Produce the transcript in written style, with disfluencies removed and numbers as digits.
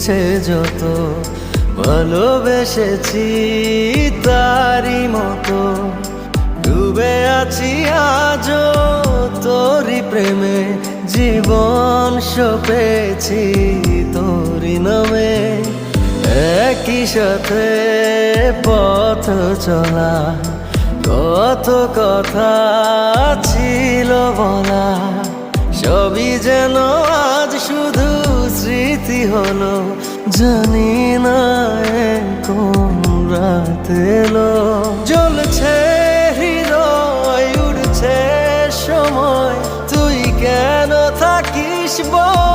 ইচ্ছে যত ভালোবেসেছি তারই মতো ডুবে আছি আজও তোরই প্রেমে জীবন সপেছি তোরই নামে একই সাথে পথ চলা কত কথা ছিল বলা সবই যেন আজ শুধু স্মৃতি হলো জানি না কোন রাত এলো জ্বলছে হৃদয় উড়ছে সময় তুই কেন থাকিস বল